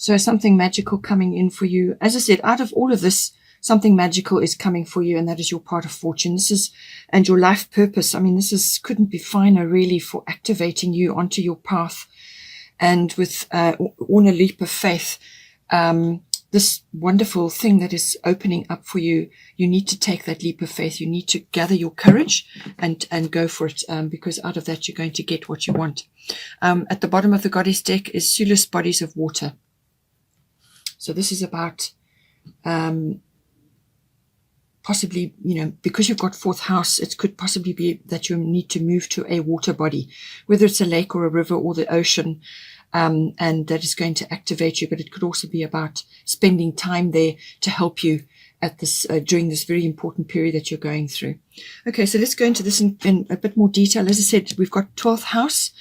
So something magical coming in for you. As I said, out of all of this, something magical is coming for you, and that is your part of fortune. And your life purpose. I mean, couldn't be finer really for activating you onto your path. And with on a leap of faith, this wonderful thing that is opening up for you, you need to take that leap of faith. You need to gather your courage and go for it, because out of that, you're going to get what you want. At the bottom of the goddess deck is Sulis Bodies of Water. So this is about possibly, because you've got fourth house, it could possibly be that you need to move to a water body, whether it's a lake or a river or the ocean, and that is going to activate you. But it could also be about spending time there to help you at this during this very important period that you're going through. Okay, so let's go into this in a bit more detail. As I said, we've got 12th house.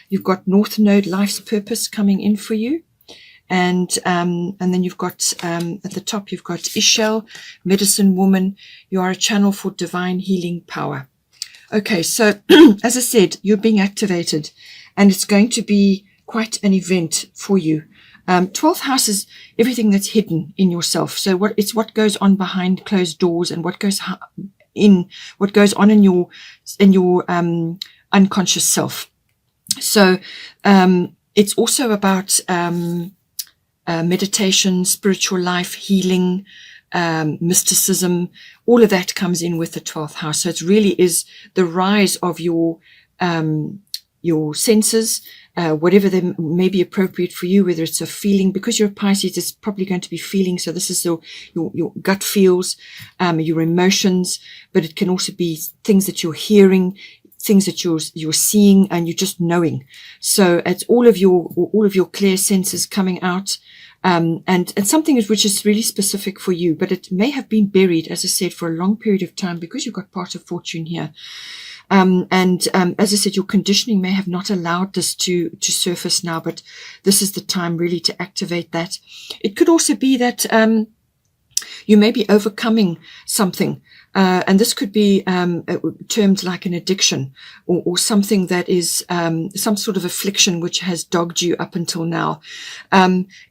You've got North Node, life's purpose coming in for you. And then you've got, at the top, you've got Ishel, medicine woman. You are a channel for divine healing power. Okay, so as I said, you're being activated, and it's going to be quite an event for you. 12th house is everything that's hidden in yourself. So what goes on behind closed doors, and what goes on in your unconscious self. So it's also about meditation, spiritual life, healing, mysticism. All of that comes in with the 12th house. So it really is the rise of your senses, whatever they may be appropriate for you, whether it's a feeling, because you're a Pisces, it's probably going to be feeling. So this is your gut feels, your emotions, but it can also be things that you're hearing, things that you're seeing, and you're just knowing. So it's all of your clear senses coming out, and something which is really specific for you, but it may have been buried, as I said, for a long period of time, because you've got part of fortune here. As I said, your conditioning may have not allowed this to surface now, but this is the time really to activate that. It could also be that you may be overcoming something, and this could be termed like an addiction, or something that is some sort of affliction which has dogged you up until now.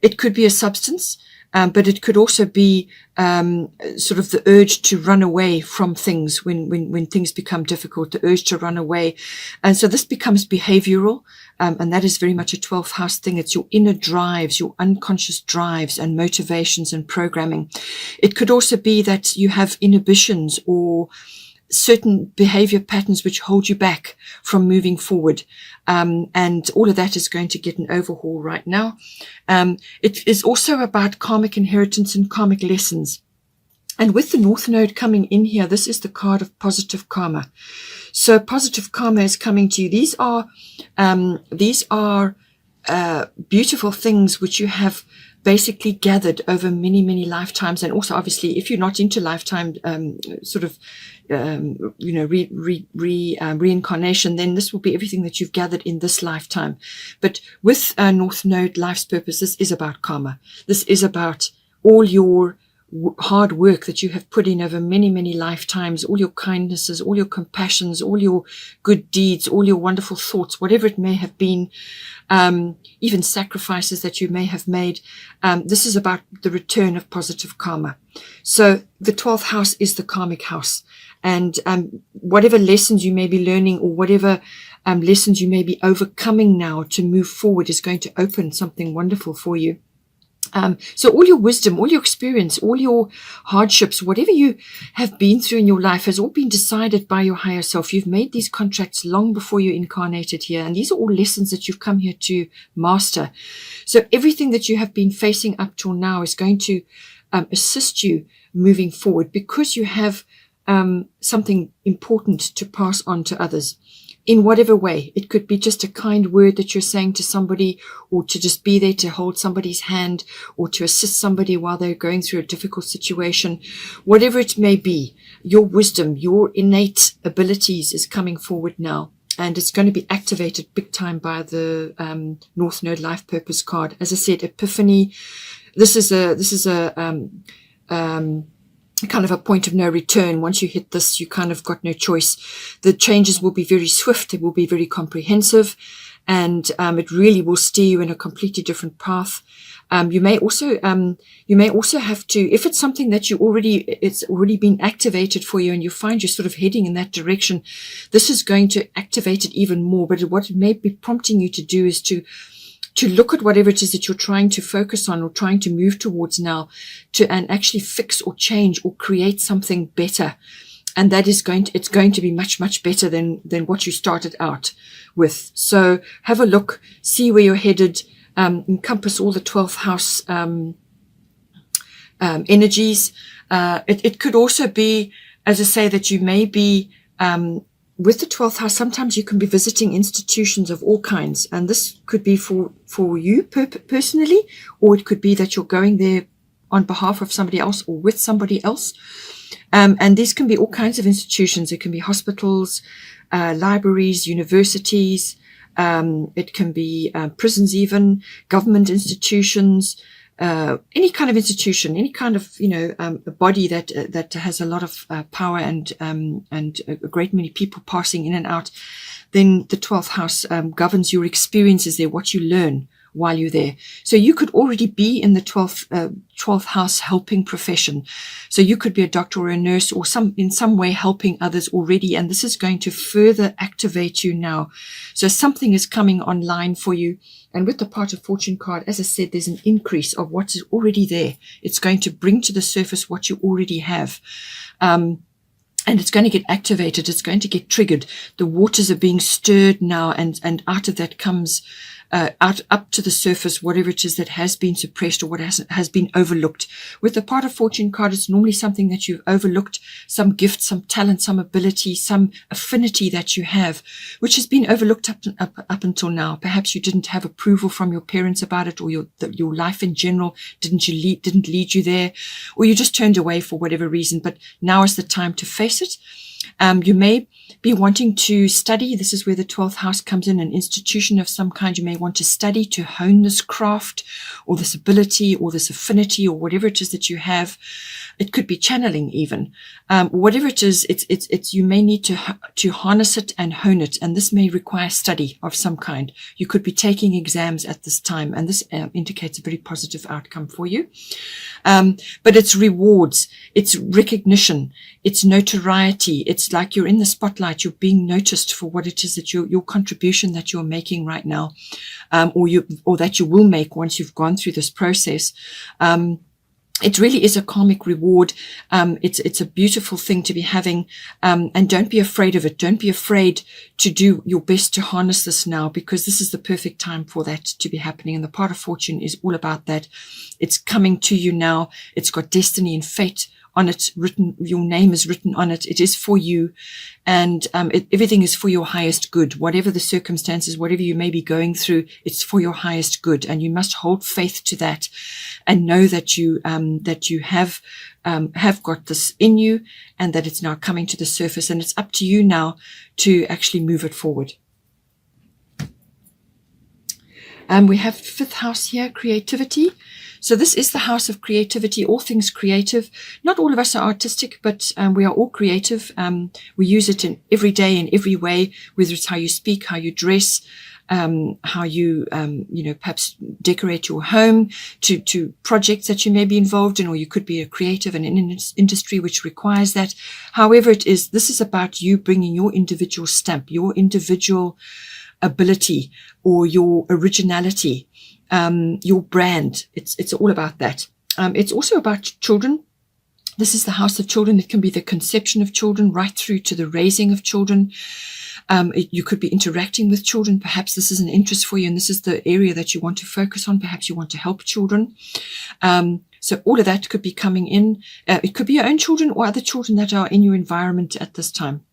It could be a substance, but it could also be sort of the urge to run away from things when things become difficult, the urge to run away. And so this becomes behavioral, and that is very much a 12th house thing. It's your inner drives, your unconscious drives and motivations and programming. It could also be that you have inhibitions or certain behavior patterns which hold you back from moving forward. And all of that is going to get an overhaul right now. It is also about karmic inheritance and karmic lessons. And with the North Node coming in here, this is the card of positive karma. So positive karma is coming to you. These are beautiful things which you have basically gathered over many, many lifetimes. And also, obviously, if you're not into lifetime reincarnation, then this will be everything that you've gathered in this lifetime. But with North Node, life's purpose, this is about karma. This is about all your hard work that you have put in over many, many lifetimes, all your kindnesses, all your compassions, all your good deeds, all your wonderful thoughts, whatever it may have been, even sacrifices that you may have made. This is about the return of positive karma. So the 12th house is the karmic house. And whatever lessons you may be learning, or whatever lessons you may be overcoming now to move forward, is going to open something wonderful for you. So all your wisdom, all your experience, all your hardships, whatever you have been through in your life has all been decided by your higher self. You've made these contracts long before you incarnated here. And these are all lessons that you've come here to master. So everything that you have been facing up till now is going to assist you moving forward, because you have something important to pass on to others. In whatever way. It could be just a kind word that you're saying to somebody, or to just be there to hold somebody's hand, or to assist somebody while they're going through a difficult situation. Whatever it may be, your wisdom, your innate abilities is coming forward now. And it's going to be activated big time by the North Node Life Purpose card. As I said, Epiphany. This is a kind of a point of no return. Once you hit this, you kind of got no choice. The changes will be very swift. They will be very comprehensive. and it really will steer you in a completely different path. You may also have to, if it's something that it's already been activated for you and you find you're sort of heading in that direction, this is going to activate it even more. But what it may be prompting you to do is to look at whatever it is that you're trying to focus on or trying to move towards now, and actually fix or change or create something better. And that is it's going to be much, much better than what you started out with. So have a look, see where you're headed, encompass all the 12th house energies. It could also be, as I say, that you may be with the 12th house. Sometimes you can be visiting institutions of all kinds, and this could be for you personally, or it could be that you're going there on behalf of somebody else or with somebody else. And these can be all kinds of institutions. It can be hospitals, libraries, universities. It can be prisons, even government institutions, any kind of institution, any kind of a body that has a lot of power and a great many people passing in and out. Then the 12th house governs your experiences there, what you learn while you're there. So you could already be in the 12th house helping profession. So you could be a doctor or a nurse or in some way helping others already. And this is going to further activate you now. So something is coming online for you. And with the Part of Fortune card, as I said, there's an increase of what is already there. It's going to bring to the surface what you already have. And it's going to get activated. It's going to get triggered. The waters are being stirred now, and out of that comes up to the surface whatever it is that has been suppressed or what has been overlooked. With the Part of Fortune card, it's normally something that you've overlooked, some gift, some talent, some ability, some affinity that you have, which has been overlooked up until now. Perhaps you didn't have approval from your parents about it, or your life in general didn't lead you there, or you just turned away for whatever reason. But now is the time to face it. You may be wanting to study. This is where the 12th house comes in, an institution of some kind. You may want to study to hone this craft or this ability or this affinity or whatever it is that you have. It could be channeling even. Whatever it is, it's you may need to harness it and hone it. And this may require study of some kind. You could be taking exams at this time, and this indicates a very positive outcome for you. But it's rewards, it's recognition, it's notoriety. It's like you're in the spotlight. You're being noticed for what it is that your contribution that you're making right now, or that you will make once you've gone through this process. It really is a karmic reward. It's a beautiful thing to be having. And don't be afraid of it. Don't be afraid to do your best to harness this now, because this is the perfect time for that to be happening. And the Part of Fortune is all about that. It's coming to you now. It's got destiny and fate on it written. Your name is written on it. It is for you. And everything is for your highest good. Whatever the circumstances, whatever you may be going through, it's for your highest good. And you must hold faith to that and know that you have got this in you, and that it's now coming to the surface, and it's up to you now to actually move it forward. We have 5th house here, creativity. So this is the house of creativity, all things creative. Not all of us are artistic, but we are all creative. We use it in every day, in every way, whether it's how you speak, how you dress, how you, perhaps decorate your home, to projects that you may be involved in, or you could be a creative and in an industry which requires that. However it is, this is about you bringing your individual stamp, your individual ability, or your originality, your brand. It's all about that. It's also about children. This is the house of children. It can be the conception of children right through to the raising of children. You could be interacting with children. Perhaps this is an interest for you, and this is the area that you want to focus on. Perhaps you want to help children. So all of that could be coming in. It could be your own children or other children that are in your environment at this time.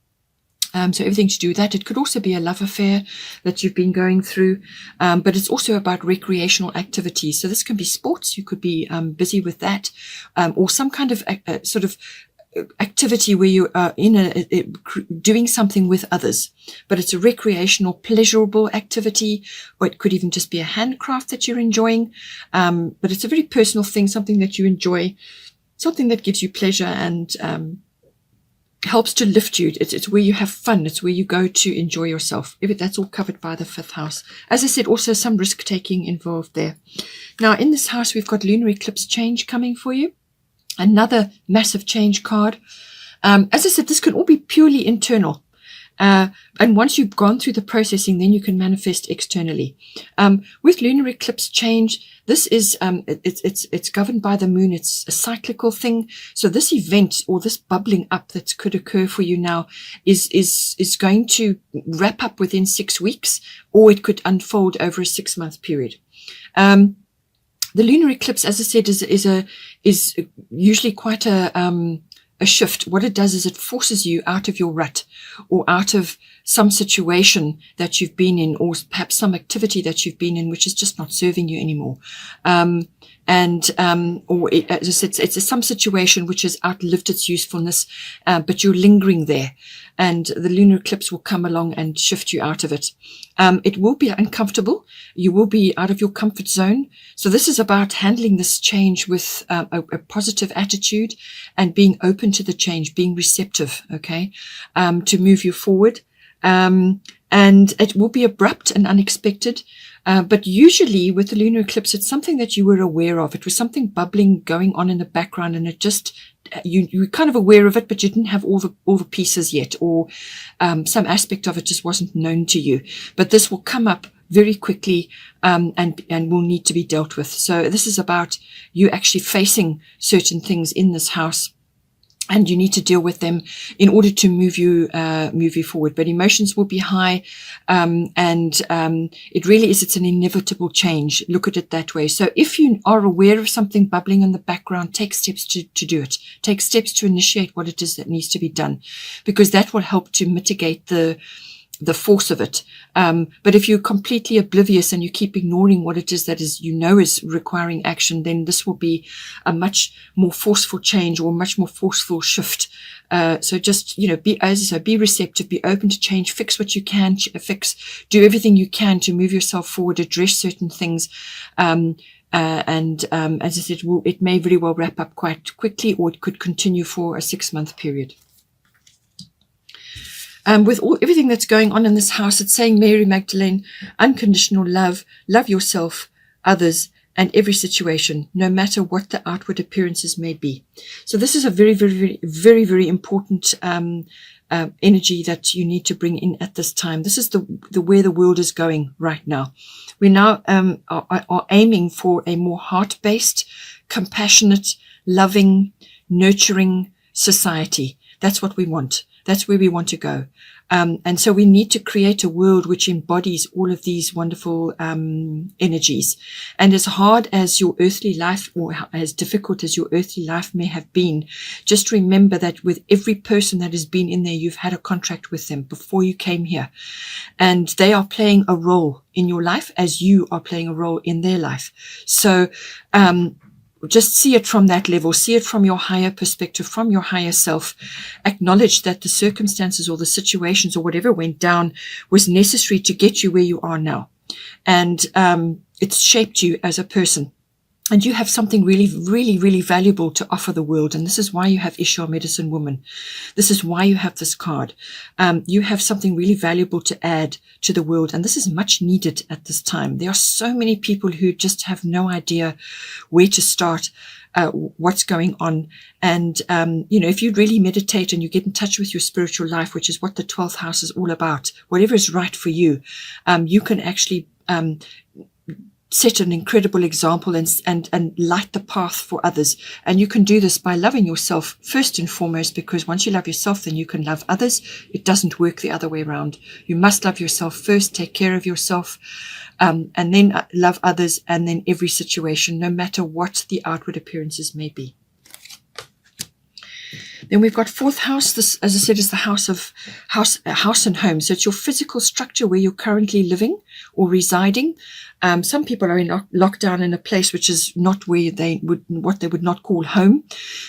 So everything to do with that. It could also be a love affair that you've been going through, but it's also about recreational activities. So this can be sports. You could be busy with that, or some kind of sort of activity where you are doing something with others, but it's a recreational, pleasurable activity, or it could even just be a handcraft that you're enjoying. But it's a very personal thing, something that you enjoy, something that gives you pleasure and helps to lift you. It's where you have fun. It's where you go to enjoy yourself. That's all covered by the 5th house. As I said, also some risk taking involved there. Now in this house, we've got lunar eclipse change coming for you. Another massive change card. As I said, this can all be purely internal. And once you've gone through the processing, then you can manifest externally. With lunar eclipse change, this is it's governed by the moon. It's a cyclical thing. So this event or this bubbling up that could occur for you now is going to wrap up within 6 weeks, or it could unfold over a 6-month period. The lunar eclipse, as I said, is usually quite a shift. What it does is it forces you out of your rut, or out of some situation that you've been in, or perhaps some activity that you've been in which is just not serving you anymore. As I said, it's some situation which has outlived its usefulness, but you're lingering there, and the lunar eclipse will come along and shift you out of it. It will be uncomfortable. You will be out of your comfort zone. So this is about handling this change with a positive attitude and being open to the change, being receptive, okay, to move you forward. And it will be abrupt and unexpected. But usually with the lunar eclipse, it's something that you were aware of. It was something bubbling going on in the background, and it just, you were kind of aware of it, but you didn't have all the pieces yet, or some aspect of it just wasn't known to you. But this will come up very quickly, and will need to be dealt with. So this is about you actually facing certain things in this house, and you need to deal with them in order to move you forward. But emotions will be high, and it really is, it's an inevitable change. Look at it that way. So if you are aware of something bubbling in the background, take steps to do it. Take steps to initiate what it is that needs to be done, because that will help to mitigate the force of it. But if you're completely oblivious and you keep ignoring what it is that is requiring action, then this will be a much more forceful change, or a much more forceful shift. So just, be receptive, be open to change, fix what you can fix, do everything you can to move yourself forward, address certain things. As I said, it may very well wrap up quite quickly, or it could continue for a 6-month period. With everything that's going on in this house, it's saying, Mary Magdalene, unconditional love, love yourself, others, and every situation, no matter what the outward appearances may be. So this is a very, very, very, very, very important energy that you need to bring in at this time. This is the where the world is going right now. We now are aiming for a more heart-based, compassionate, loving, nurturing society. That's what we want. That's where we want to go. And so we need to create a world which embodies all of these wonderful energies. And as hard as your earthly life, or as difficult as your earthly life may have been, just remember that with every person that has been in there, you've had a contract with them before you came here. And they are playing a role in your life as you are playing a role in their life. So just see it from that level, see it from your higher perspective, from your higher self. Acknowledge that the circumstances or the situations or whatever went down was necessary to get you where you are now. And it's shaped you as a person. And you have something really, really, really valuable to offer the world. And this is why you have Isha Medicine Woman. This is why you have this card. You have something really valuable to add to the world. And this is much needed at this time. There are so many people who just have no idea where to start, what's going on. And, if you really meditate and you get in touch with your spiritual life, which is what the 12th house is all about, whatever is right for you, you can actually, set an incredible example and light the path for others. And you can do this by loving yourself first and foremost, because once you love yourself, then you can love others. It doesn't work the other way around. You must love yourself first, take care of yourself, and then love others, and then every situation, no matter what the outward appearances may be. Then we've got 4th house. This, as I said, is the house and home. So it's your physical structure where you're currently living or residing. Some people are in lockdown in a place which is not where what they would not call home.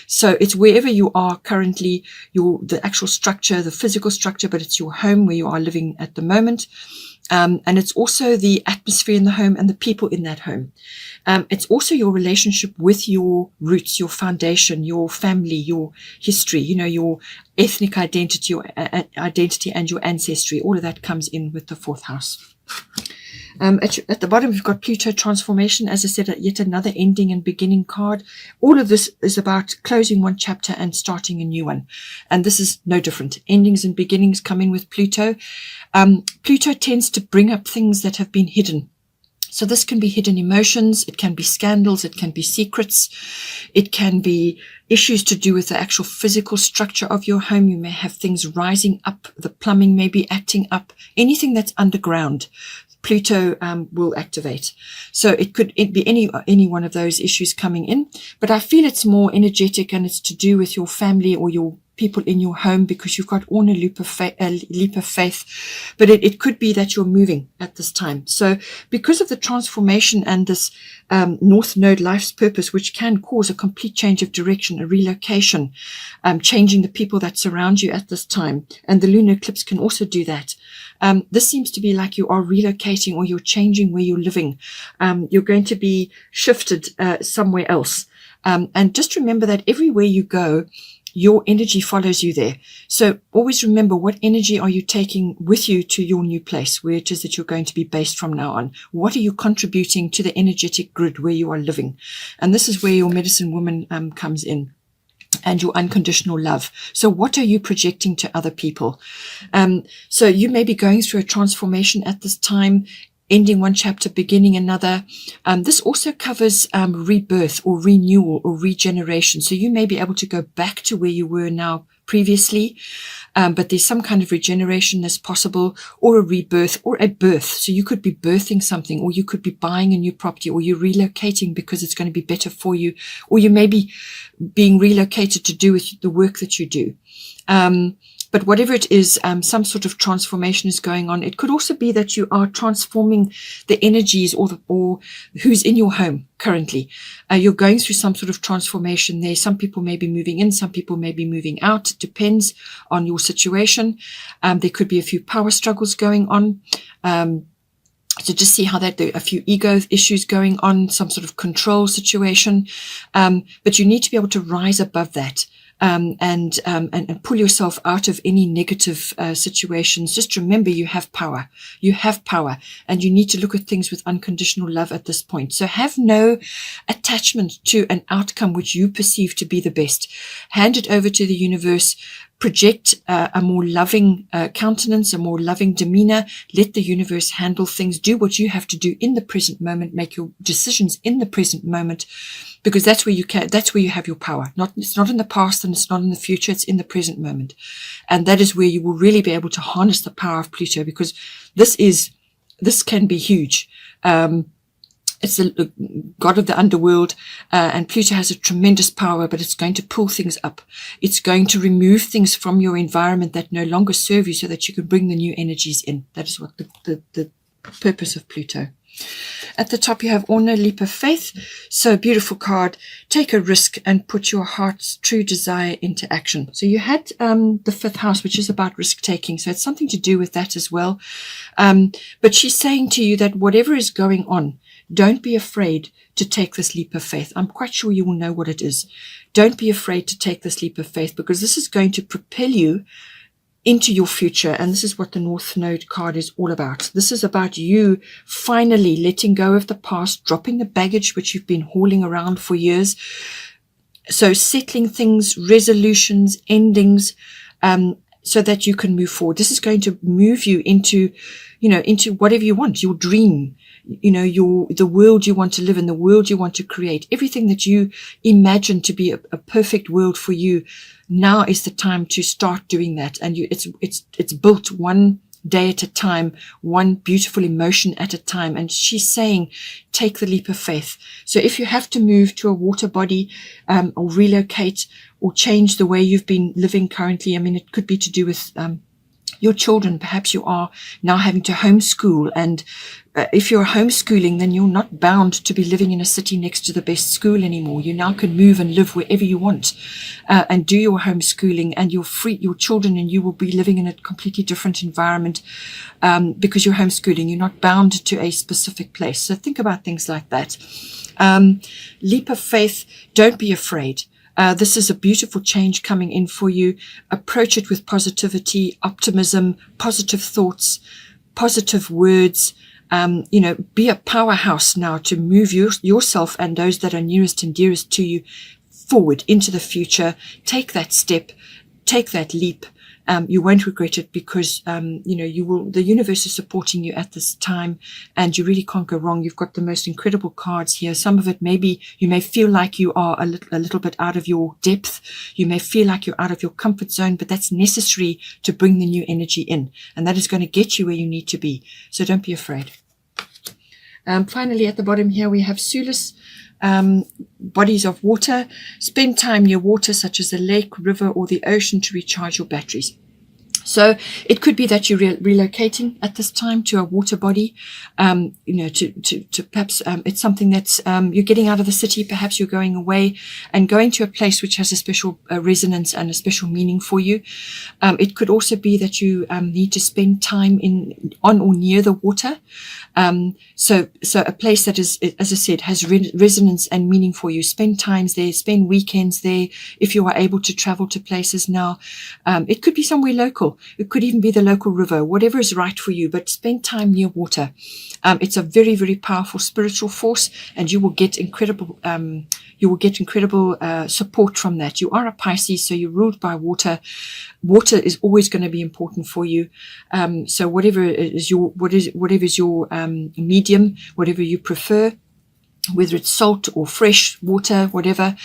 So it's wherever you are currently, the actual structure, the physical structure, but it's your home where you are living at the moment. And it's also the atmosphere in the home and the people in that home. It's also your relationship with your roots, your foundation, your family, your history, your ethnic identity, your identity and your ancestry. All of that comes in with the fourth house. At the bottom, we've got Pluto transformation. As I said, yet another ending and beginning card. All of this is about closing one chapter and starting a new one. And this is no different. Endings and beginnings come in with Pluto. Pluto tends to bring up things that have been hidden. So this can be hidden emotions. It can be scandals. It can be secrets. It can be issues to do with the actual physical structure of your home. You may have things rising up. The plumbing may be acting up. Anything that's underground, Pluto will activate. So it could be any one of those issues coming in. But I feel it's more energetic, and it's to do with your family or your people in your home, because you've got on a leap of faith. But it could be that you're moving at this time. So because of the transformation and this North Node life's purpose, which can cause a complete change of direction, a relocation, changing the people that surround you at this time, and the lunar eclipse can also do that. This seems to be like you are relocating, or you're changing where you're living. You're going to be shifted somewhere else. And just remember that everywhere you go, your energy follows you there. So always remember, what energy are you taking with you to your new place, where it is that you're going to be based from now on? What are you contributing to the energetic grid where you are living? And this is where your medicine woman comes in, and your unconditional love. So what are you projecting to other people? So you may be going through a transformation at this time, ending one chapter, beginning another. This also covers rebirth or renewal or regeneration. So you may be able to go back to where you were now previously, but there's some kind of regeneration that's possible, or a rebirth or a birth. So you could be birthing something, or you could be buying a new property, or you're relocating because it's going to be better for you, or you may be being relocated to do with the work that you do. But whatever it is, some sort of transformation is going on. It could also be that you are transforming the energies or who's in your home currently. You're going through some sort of transformation there. Some people may be moving in, some people may be moving out. It depends on your situation. There could be a few power struggles going on. So just see how there are a few ego issues going on, some sort of control situation. But you need to be able to rise above that. And pull yourself out of any negative situations. Just remember, you have power. You have power, and you need to look at things with unconditional love at this point. So have no attachment to an outcome which you perceive to be the best. Hand it over to the universe. Project a more loving countenance, a more loving demeanor. Let the universe handle things. Do what you have to do in the present moment. Make your decisions in the present moment, because that's where that's where you have your power. It's not in the past, and it's not in the future. It's in the present moment, and that is where you will really be able to harness the power of Pluto, because this can be huge. It's the god of the underworld, and Pluto has a tremendous power, but it's going to pull things up. It's going to remove things from your environment that no longer serve you, so that you can bring the new energies in. That is what the purpose of Pluto. At the top, you have Orna, Leap of Faith. So beautiful card. Take a risk and put your heart's true desire into action. So you had the fifth house, which is about risk taking. So it's something to do with that as well. But she's saying to you that whatever is going on, don't be afraid to take this leap of faith. I'm quite sure you will know what it is. Don't be afraid to take this leap of faith, because this is going to propel you into your future. And this is what the North Node card is all about. This is about you finally letting go of the past, dropping the baggage which you've been hauling around for years. So settling things, resolutions, endings, so that you can move forward. This is going to move you into whatever you want, your dream, the world you want to live in, the world you want to create, everything that you imagine to be a perfect world for you. Now is the time to start doing that. And it's built one day at a time, one beautiful emotion at a time. And she's saying, take the leap of faith. So if you have to move to a water body, or relocate, or change the way you've been living currently, I mean, it could be to do with, your children. Perhaps you are now having to homeschool, and if you're homeschooling, then you're not bound to be living in a city next to the best school anymore. You now can move and live wherever you want, and do your homeschooling, and your children and you will be living in a completely different environment, because you're homeschooling. You're not bound to a specific place. So think about things like that. Leap of faith. Don't be afraid. This is a beautiful change coming in for you. Approach it with positivity, optimism, positive thoughts, positive words. Be a powerhouse now to move yourself and those that are nearest and dearest to you forward into the future. Take that step, take that leap. You won't regret it, because, the universe is supporting you at this time, and you really can't go wrong. You've got the most incredible cards here. Some of it, maybe you may feel like you are a little bit out of your depth. You may feel like you're out of your comfort zone, but that's necessary to bring the new energy in, and that is going to get you where you need to be. So don't be afraid. Finally, at the bottom here, we have Sulis. Bodies of water. Spend time near water, such as a lake, river, or the ocean, to recharge your batteries. So it could be that you're relocating at this time to a water body, to perhaps it's something that's you're getting out of the city. Perhaps you're going away and going to a place which has a special resonance and a special meaning for you. It could also be that you need to spend time on or near the water. So a place that is, as I said, has resonance and meaning for you. Spend times there, spend weekends there. If you are able to travel to places now, it could be somewhere local. It could even be the local river, whatever is right for you, but spend time near water. It's a very, very powerful spiritual force, and you will get incredible, support from that. You are a Pisces, so you're ruled by water. Water is always going to be important for you. So whatever is your medium, whatever you prefer, whether it's salt or fresh water, whatever.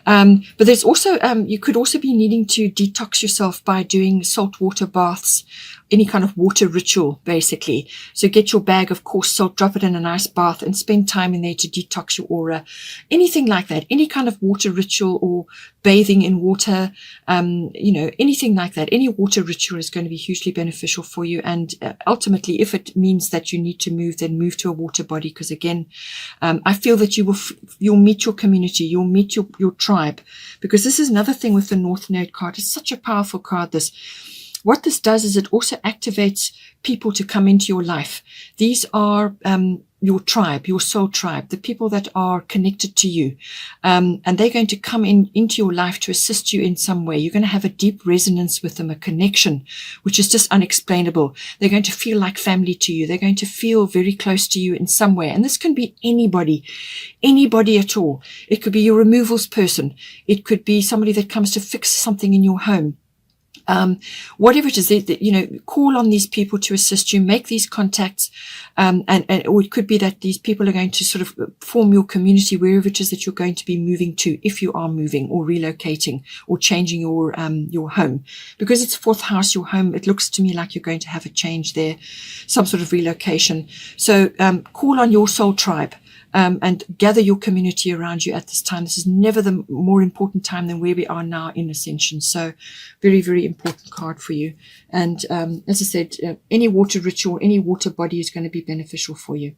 But there's also, you could also be needing to detox yourself by doing salt water baths, any kind of water ritual, basically. So get your bag of coarse salt, drop it in a nice bath, and spend time in there to detox your aura. Anything like that, any kind of water ritual, or bathing in water, anything like that. Any water ritual is going to be hugely beneficial for you. And ultimately, if it means that you need to move, then move to a water body. Because again, I feel that you'll meet your community, you'll meet your tribe. Because this is another thing with the North Node card. It's such a powerful card, this. What this does is it also activates people to come into your life. These are your tribe, your soul tribe, the people that are connected to you. And they're going to come into your life to assist you in some way. You're going to have a deep resonance with them, a connection, which is just unexplainable. They're going to feel like family to you. They're going to feel very close to you in some way. And this can be anybody at all. It could be your removals person. It could be somebody that comes to fix something in your home. Whatever it is, call on these people to assist you, make these contacts, or it could be that these people are going to sort of form your community wherever it is that you're going to be moving to, if you are moving or relocating or changing your home. Because it's fourth house, your home, it looks to me like you're going to have a change there, some sort of relocation. So call on your soul tribe. And gather your community around you at this time. This is never the more important time than where we are now in Ascension. So very, very important card for you. And as I said, any water ritual, any water body is going to be beneficial for you.